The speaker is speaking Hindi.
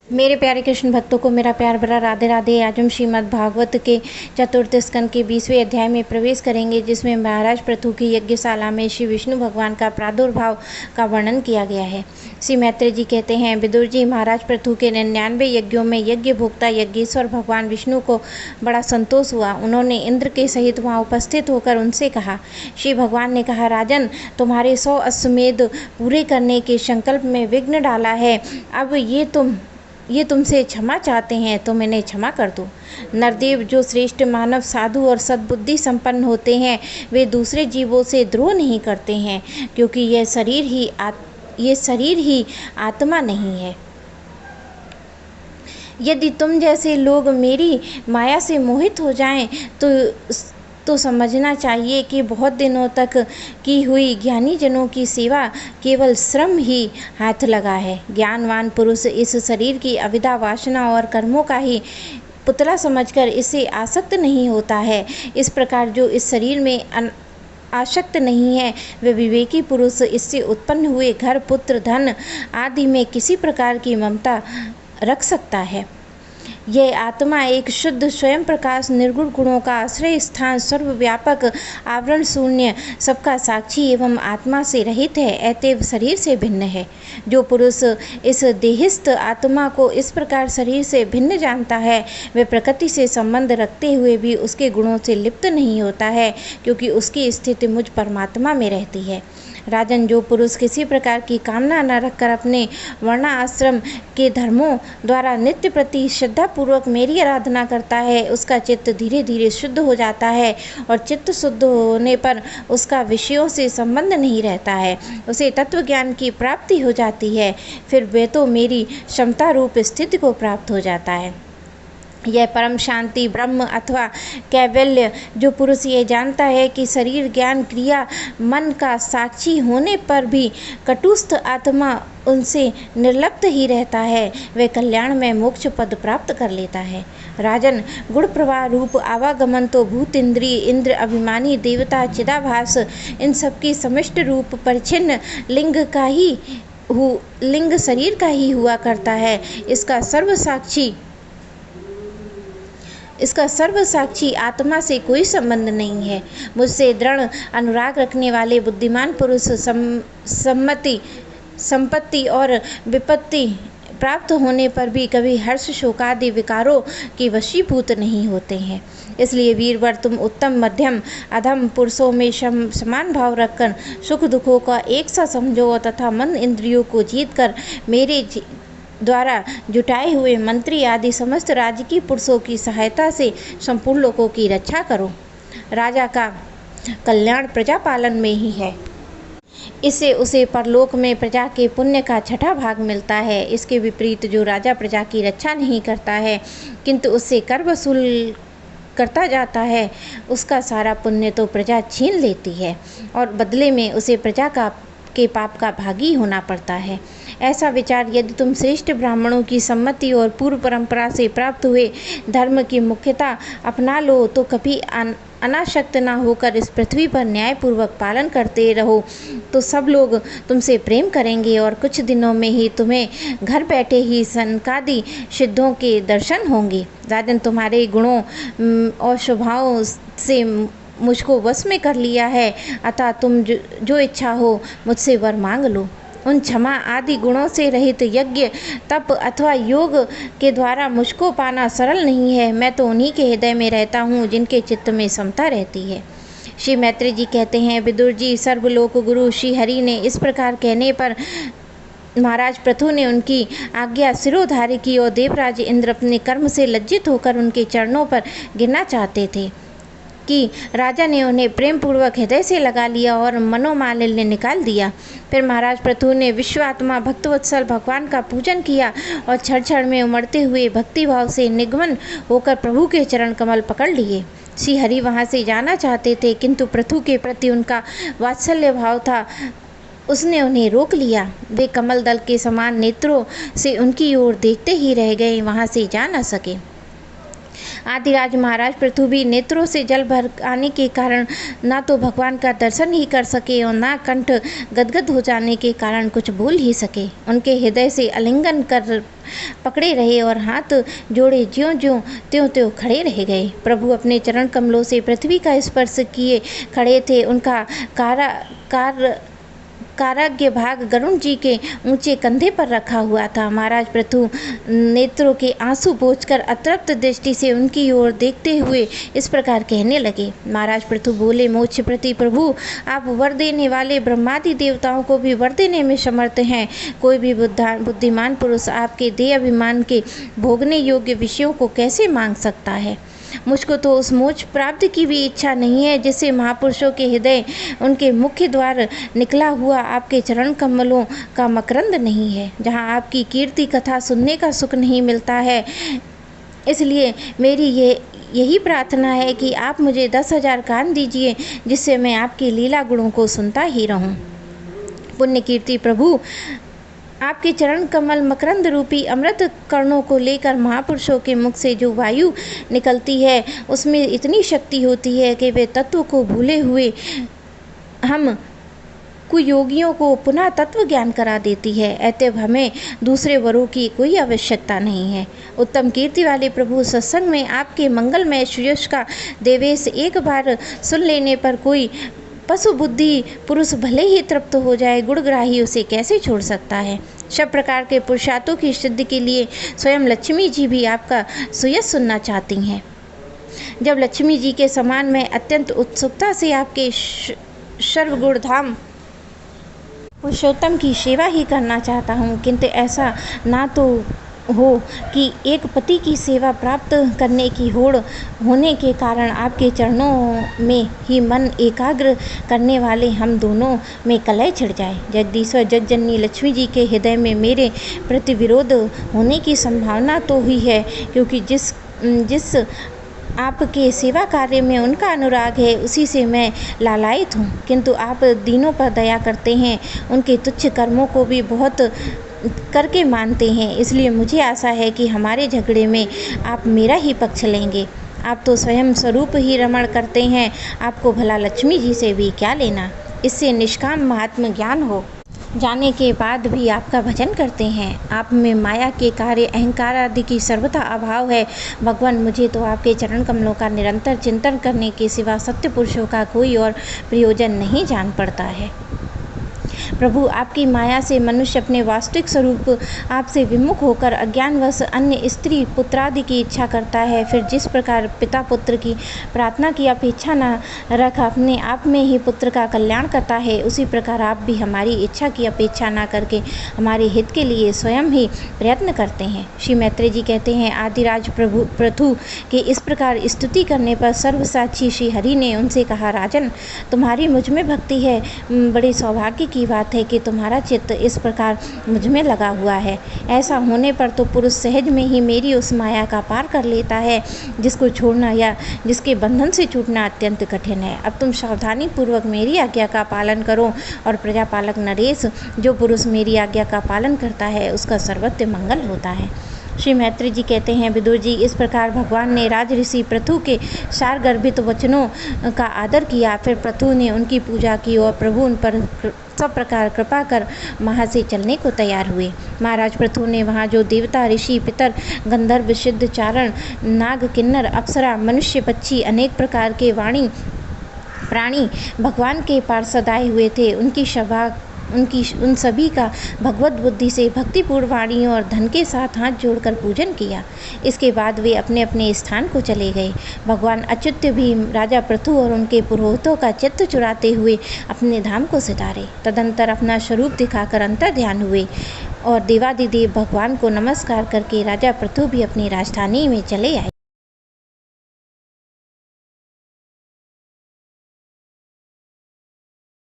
मेरे प्यारे कृष्ण भक्तों को मेरा प्यार भरा राधे राधे। आज हम श्रीमद् भागवत के चतुर्थ स्कंद के 20वें अध्याय में प्रवेश करेंगे, जिसमें महाराज पृथु की यज्ञशाला में श्री विष्णु भगवान का प्रादुर्भाव का वर्णन किया गया है। श्री मैत्रेय जी कहते हैं, विदुर जी, महाराज पृथु के 99 यज्ञों में यज्ञ भोक्ता यज्ञेश्वर भगवान विष्णु को बड़ा संतोष हुआ। उन्होंने इंद्र के सहित वहाँ उपस्थित होकर उनसे कहा। श्री भगवान ने कहा, राजन, तुम्हारे 100 अश्वमेध पूरे करने के संकल्प में विघ्न डाला है। अब ये तुमसे क्षमा चाहते हैं, तुम इन्हें क्षमा कर दो। नरदेव, जो श्रेष्ठ मानव, साधु और सद्बुद्धि संपन्न होते हैं, वे दूसरे जीवों से द्रोह नहीं करते हैं, क्योंकि ये शरीर ही आत्मा नहीं है। यदि तुम जैसे लोग मेरी माया से मोहित हो जाएं, तो समझना चाहिए कि बहुत दिनों तक की हुई ज्ञानी जनों की सेवा केवल श्रम ही हाथ लगा है। ज्ञानवान पुरुष इस शरीर की अविद्या, वासना और कर्मों का ही पुतला समझकर इससे आसक्त नहीं होता है। इस प्रकार जो इस शरीर में आसक्त नहीं है, वे विवेकी पुरुष इससे उत्पन्न हुए घर, पुत्र, धन आदि में किसी प्रकार की ममता रख सकता है। यह आत्मा एक शुद्ध स्वयं प्रकाश, निर्गुण गुणों का आश्रय स्थान, सर्वव्यापक, आवरण शून्य, सबका साक्षी एवं आत्मा से रहित है, अतएव शरीर से भिन्न है। जो पुरुष इस देहिस्थ आत्मा को इस प्रकार शरीर से भिन्न जानता है, वह प्रकृति से संबंध रखते हुए भी उसके गुणों से लिप्त नहीं होता है, क्योंकि उसकी स्थिति मुझ परमात्मा में रहती है। राजन, जो पुरुष किसी प्रकार की कामना न रखकर अपने वर्णाश्रम के धर्मों द्वारा नित्य प्रति श्रद्धापूर्वक मेरी आराधना करता है, उसका चित्त धीरे धीरे शुद्ध हो जाता है, और चित्त शुद्ध होने पर उसका विषयों से संबंध नहीं रहता है, उसे तत्व ज्ञान की प्राप्ति हो जाती है। फिर वे तो मेरी क्षमता रूप स्थिति को प्राप्त हो जाता है। यह परम शांति, ब्रह्म अथवा कैवल्य, जो पुरुष ये जानता है कि शरीर, ज्ञान, क्रिया, मन का साक्षी होने पर भी कटुस्थ आत्मा उनसे निर्लिप्त ही रहता है, वह कल्याण में मोक्ष पद प्राप्त कर लेता है। राजन, गुण प्रवाह रूप आवागमन तो भूत, इंद्रिय, इंद्र, अभिमानी, देवता, चिदाभास, इन सबकी समिष्ट रूप परिच्छिन्न लिंग शरीर का ही हुआ करता है। इसका सर्वसाक्षी आत्मा से कोई संबंध नहीं है। मुझसे दृढ़ अनुराग रखने वाले बुद्धिमान पुरुष संपत्ति और विपत्ति प्राप्त होने पर भी कभी हर्ष, शोकादि विकारों के वशीभूत नहीं होते हैं। इसलिए वीरवर, तुम उत्तम, मध्यम, अधम पुरुषों में समान भाव रखकर सुख दुखों का एक सा समझो, तथा मन इंद्रियों को जीतकर मेरे द्वारा जुटाए हुए मंत्री आदि समस्त राजकीय पुरुषों की सहायता से संपूर्ण लोगों की रक्षा करो। राजा का कल्याण प्रजा पालन में ही है। इससे उसे परलोक में प्रजा के पुण्य का 6ठा भाग मिलता है। इसके विपरीत जो राजा प्रजा की रक्षा नहीं करता है, किंतु उससे कर वसूल करता जाता है, उसका सारा पुण्य तो प्रजा छीन लेती है, और बदले में उसे प्रजा के पाप का भागी होना पड़ता है। ऐसा विचार यदि तुम श्रेष्ठ ब्राह्मणों की सम्मति और पूर्व परंपरा से प्राप्त हुए धर्म की मुख्यता अपना लो, तो कभी अनासक्त न होकर इस पृथ्वी पर न्यायपूर्वक पालन करते रहो, तो सब लोग तुमसे प्रेम करेंगे, और कुछ दिनों में ही तुम्हें घर बैठे ही सनकादि सिद्धों के दर्शन होंगे। राजन, तुम्हारे गुणों और स्वभावों से मुझको वश में कर लिया है, अतः तुम जो इच्छा हो मुझसे वर मांग लो। उन क्षमा आदि गुणों से रहित यज्ञ, तप अथवा योग के द्वारा मुझको पाना सरल नहीं है। मैं तो उन्हीं के हृदय में रहता हूँ जिनके चित्त में समता रहती है। श्री मैत्रेय जी कहते हैं, विदुर जी, सर्वलोक गुरु श्री हरि ने इस प्रकार कहने पर महाराज पृथु ने उनकी आज्ञा सिरोधार्य की, और देवराज इंद्र अपने कर्म से लज्जित होकर उनके चरणों पर गिरना चाहते थे कि राजा ने उन्हें प्रेम पूर्वक हृदय से लगा लिया और मनोमालिन्य निकाल दिया। फिर महाराज पृथु ने विश्वात्मा भक्तवत्सल भगवान का पूजन किया, और क्षण क्षण में उमड़ते हुए भक्तिभाव से निगमन होकर प्रभु के चरण कमल पकड़ लिए। श्री हरि वहाँ से जाना चाहते थे, किंतु पृथु के प्रति उनका वात्सल्य भाव था, उसने उन्हें रोक लिया। वे कमल दल के समान नेत्रों से उनकी ओर देखते ही रह गए, वहाँ से जा न सके। आदिराज महाराज पृथु भी नेत्रों से जल भर आने के कारण ना तो भगवान का दर्शन ही कर सके और ना कंठ गदगद हो जाने के कारण कुछ बोल ही सके। उनके हृदय से आलिंगन कर पकड़े रहे और हाथ जोड़े ज्यों ज्यों त्यों त्यों खड़े रह गए। प्रभु अपने चरण कमलों से पृथ्वी का स्पर्श किए खड़े थे। उनका काराग्य भाग गरुण जी के ऊंचे कंधे पर रखा हुआ था। महाराज पृथु नेत्रों के आंसू पोंछकर अतृप्त दृष्टि से उनकी ओर देखते हुए इस प्रकार कहने लगे। महाराज पृथु बोले, मोक्ष प्रति प्रभु, आप वर देने वाले ब्रह्मादि देवताओं को भी वर देने में समर्थ हैं। कोई भी बुद्धिमान पुरुष आपके देह अभिमान के भोगने योग्य विषयों को कैसे मांग सकता है। मुझको तो उस मोक्ष प्राप्ति की भी इच्छा नहीं है जिससे महापुरुषों के हृदय उनके मुख्य द्वार निकला हुआ आपके चरण कमलों का मकरंद नहीं है, जहाँ आपकी कीर्ति कथा सुनने का सुख नहीं मिलता है। इसलिए मेरी यही प्रार्थना है कि आप मुझे 10,000 कान दीजिए जिससे मैं आपकी लीला गुणों को सुनता ही रहूं। पुण्य कीर्ति प्रभु, आपके चरण कमल मकरंद रूपी अमृत कर्णों को लेकर महापुरुषों के मुख से जो वायु निकलती है उसमें इतनी शक्ति होती है कि वे तत्व को भूले हुए हम कुयोगियों को पुनः तत्व ज्ञान करा देती है। अतएव हमें दूसरे वरों की कोई आवश्यकता नहीं है। उत्तम कीर्ति वाले प्रभु, सत्संग में आपके मंगलमय श्रेयस का देवेश एक बार सुन लेने पर कोई पशु बुद्धि पुरुष भले ही तृप्त हो जाए, गुणग्राही उसे कैसे छोड़ सकता है। सब प्रकार के पुरुषार्थों की सिद्धि के लिए स्वयं लक्ष्मी जी भी आपका सुयश सुनना चाहती हैं। जब लक्ष्मी जी के समान मैं अत्यंत उत्सुकता से आपके सर्वगुण धाम पुरुषोत्तम की सेवा ही करना चाहता हूँ, किंतु ऐसा ना तो हो कि एक पति की सेवा प्राप्त करने की होड़ होने के कारण आपके चरणों में ही मन एकाग्र करने वाले हम दोनों में कलह छिड़ जाए। जगदीश्वर जगजननी लक्ष्मी जी के हृदय में मेरे प्रति विरोध होने की संभावना तो हुई है, क्योंकि जिस आपके सेवा कार्य में उनका अनुराग है उसी से मैं लालायित हूँ, किंतु आप दीनों पर दया करते हैं, उनके तुच्छ कर्मों को भी बहुत करके मानते हैं। इसलिए मुझे आशा है कि हमारे झगड़े में आप मेरा ही पक्ष लेंगे। आप तो स्वयं स्वरूप ही रमण करते हैं, आपको भला लक्ष्मी जी से भी क्या लेना। इससे निष्काम महात्म ज्ञान हो जाने के बाद भी आपका भजन करते हैं। आप में माया के कार्य अहंकार आदि की सर्वथा अभाव है। भगवान, मुझे तो आपके चरण कमलों का निरंतर चिंतन करने के सिवा सत्य पुरुषों का कोई और प्रयोजन नहीं जान पड़ता है। प्रभु, आपकी माया से मनुष्य अपने वास्तविक स्वरूप आपसे विमुख होकर अज्ञानवश अन्य स्त्री पुत्रादि की इच्छा करता है। फिर जिस प्रकार पिता पुत्र की प्रार्थना की अपेक्षा न रख अपने आप में ही पुत्र का कल्याण करता है, उसी प्रकार आप भी हमारी इच्छा की अपेक्षा न करके हमारे हित के लिए स्वयं ही प्रयत्न करते हैं। श्री मैत्रेय जी कहते हैं, आदिराज पृथु के इस प्रकार स्तुति करने पर सर्वसाक्षी श्री हरि ने उनसे कहा, राजन, तुम्हारी मुझ में भक्ति है। बड़े सौभाग्य की बात है कि तुम्हारा चित्त इस प्रकार मुझ में लगा हुआ है। ऐसा होने पर तो पुरुष सहज में ही मेरी उस माया का पार कर लेता है जिसको छोड़ना या जिसके बंधन से छूटना अत्यंत कठिन है। अब तुम सावधानी पूर्वक मेरी आज्ञा का पालन करो और प्रजापालक नरेश, जो पुरुष मेरी आज्ञा का पालन करता है उसका सर्वत्र मंगल होता है। श्री मैत्रेय जी कहते हैं, विदुर जी, इस प्रकार भगवान ने राज ऋषि पृथु के सारगर्भित वचनों का आदर किया। फिर पृथु ने उनकी पूजा की और प्रभु उन पर सब प्रकार कृपा कर वहाँ से चलने को तैयार हुए। महाराज पृथु ने वहाँ जो देवता, ऋषि, पितर, गंधर्व, सिद्ध, चारण, नाग, किन्नर, अप्सरा, मनुष्य, पक्षी, अनेक प्रकार के वाणी प्राणी भगवान के पार्षद आए हुए थे, उन सभी का भगवत बुद्धि से भक्तिपूर्ण वाणियों और धन के साथ हाथ जोड़कर पूजन किया। इसके बाद वे अपने अपने स्थान को चले गए। भगवान अच्युत भी राजा पृथु और उनके पुरोहितों का चित्त चुराते हुए अपने धाम को सिधारे। तदंतर अपना स्वरूप दिखाकर अंतर ध्यान हुए और देवादिदेव भगवान को नमस्कार करके राजा पृथु भी अपनी राजधानी में चले आए।